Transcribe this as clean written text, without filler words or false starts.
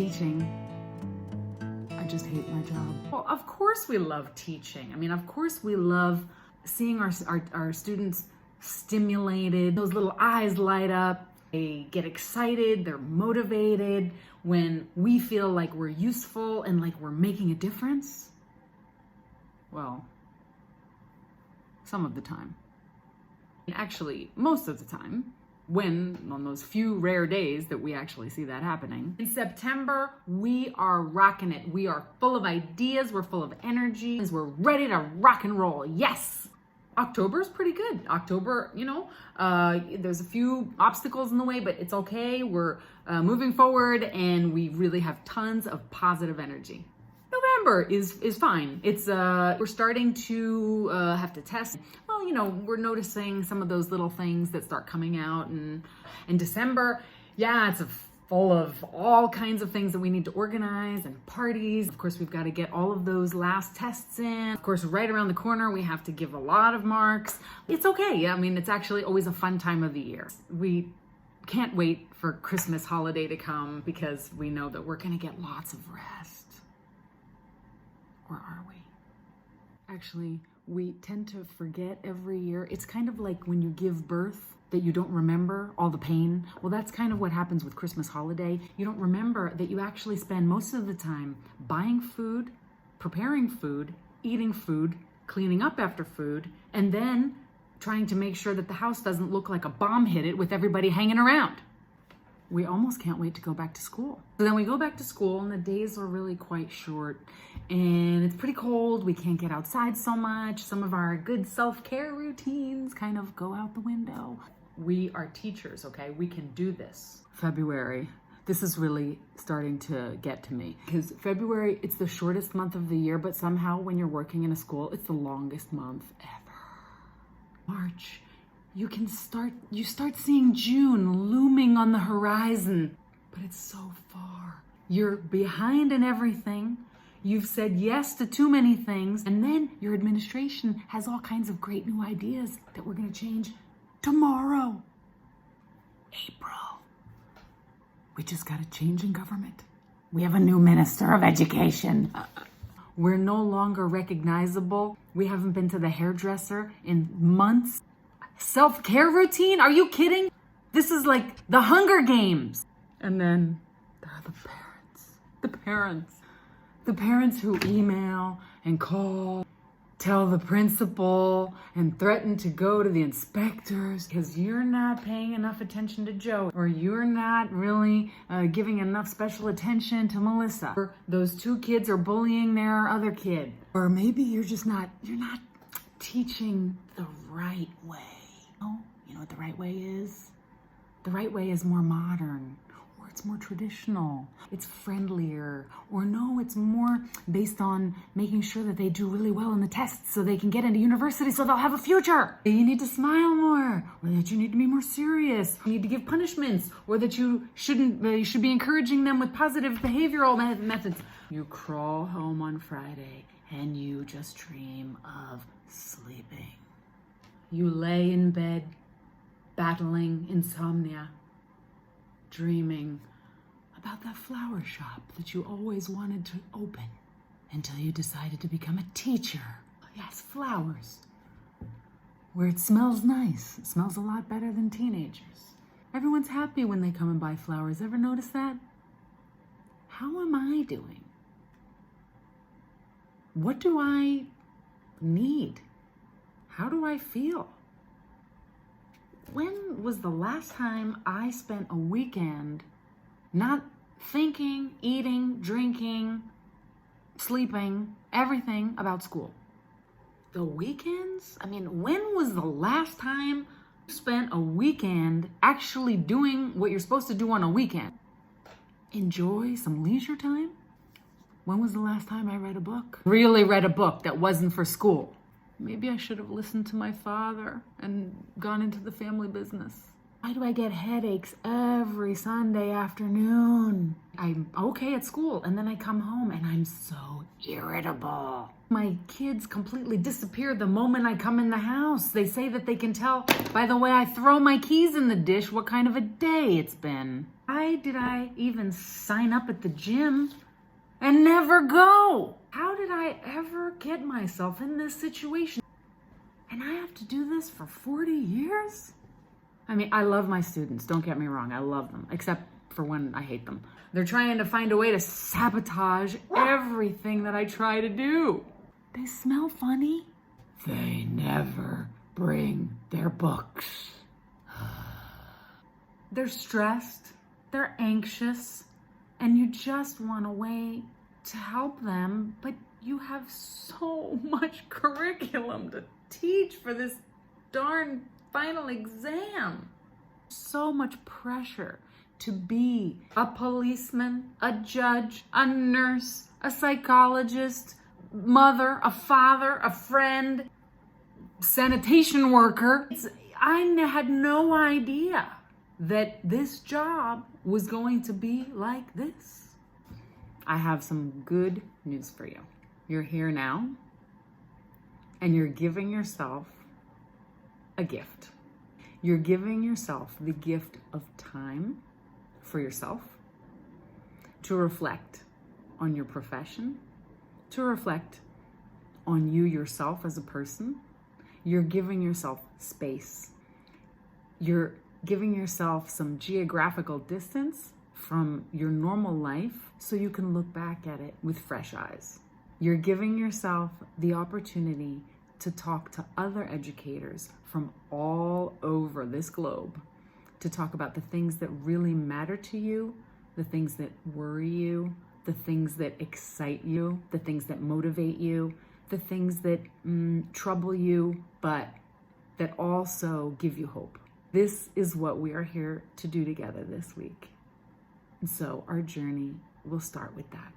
teaching. I just hate my job. Well, of course we love teaching. I mean, of course we love seeing our students stimulated. Those little eyes light up. They get excited. They're motivated when we feel like we're useful and like we're making a difference. Well, some of the time. Actually, most of the time. On those few rare days that we actually see that happening. In September, we are rocking it. We are full of ideas. We're full of energy. We're ready to rock and roll. Yes. October is pretty good. October, there's a few obstacles in the way, but it's okay. We're moving forward and we really have tons of positive energy. November is fine. It's we're starting to have to test. Well, we're noticing some of those little things that start coming out. And in December, it's full of all kinds of things that we need to organize and parties. Of course, we've got to get all of those last tests in. Of course, right around the corner, we have to give a lot of marks. It's okay. I mean, it's actually always a fun time of the year. We can't wait for Christmas holiday to come because we know that we're going to get lots of rest. Or are we? Actually, we tend to forget every year. It's kind of like when you give birth that you don't remember all the pain. Well, that's kind of what happens with Christmas holiday. You don't remember that you actually spend most of the time buying food, preparing food, eating food, cleaning up after food, and then trying to make sure that the house doesn't look like a bomb hit it with everybody hanging around. We almost can't wait to go back to school. So then we go back to school and the days are really quite short and it's pretty cold. We can't get outside so much. Some of our good self-care routines kind of go out the window. We are teachers, okay? We can do this. February. This is really starting to get to me because February, it's the shortest month of the year, but somehow when you're working in a school, it's the longest month ever. March. You start seeing June looming on the horizon, but it's so far. You're behind in everything. You've said yes to too many things, and then your administration has all kinds of great new ideas that we're going to change tomorrow. April. We just got a change in government. We have a new Minister of Education. We're no longer recognizable. We haven't been to the hairdresser in months. Self-care routine? Are you kidding? This is like the Hunger Games. And then there are the parents. The parents who email and call, tell the principal, and threaten to go to the inspectors because you're not paying enough attention to Joe, or you're not really giving enough special attention to Melissa, or those two kids are bullying their other kid, or maybe you're not teaching the right way. You know what the right way is? The right way is more modern, or it's more traditional, it's friendlier, or no, it's more based on making sure that they do really well in the tests so they can get into university so they'll have a future. You need to smile more, or that you need to be more serious. You need to give punishments, or that you should be encouraging them with positive behavioral methods. You crawl home on Friday and you just dream of sleeping. You lay in bed, battling insomnia, dreaming about that flower shop that you always wanted to open until you decided to become a teacher. Yes, flowers. Where it smells nice. It smells a lot better than teenagers. Everyone's happy when they come and buy flowers. Ever notice that? How am I doing? What do I need? How do I feel? When was the last time I spent a weekend not thinking, eating, drinking, sleeping, everything about school? The weekends? I mean, when was the last time you spent a weekend actually doing what you're supposed to do on a weekend? Enjoy some leisure time? When was the last time I read a book? Really read a book that wasn't for school? Maybe I should have listened to my father and gone into the family business. Why do I get headaches every Sunday afternoon? I'm okay at school, and then I come home and I'm so irritable. My kids completely disappear the moment I come in the house. They say that they can tell by the way I throw my keys in the dish what kind of a day it's been. Why did I even sign up at the gym and never go? How did I ever get myself in this situation? And I have to do this for 40 years? I mean, I love my students, don't get me wrong, I love them, except for when I hate them. They're trying to find a way to sabotage everything that I try to do. They smell funny. They never bring their books. They're stressed, they're anxious, and you just want a way to help them, but you have so much curriculum to teach for this darn final exam. So much pressure to be a policeman, a judge, a nurse, a psychologist, mother, a father, a friend, sanitation worker. I had no idea that this job was going to be like this. I have some good news for you. You're here now, and you're giving yourself a gift. You're giving yourself the gift of time for yourself, to reflect on your profession, to reflect on you yourself as a person. You're giving yourself space. You're giving yourself some geographical distance from your normal life so you can look back at it with fresh eyes. You're giving yourself the opportunity to talk to other educators from all over this globe, to talk about the things that really matter to you, the things that worry you, the things that excite you, the things that motivate you, the things that trouble you, but that also give you hope. This is what we are here to do together this week. And so our journey will start with that.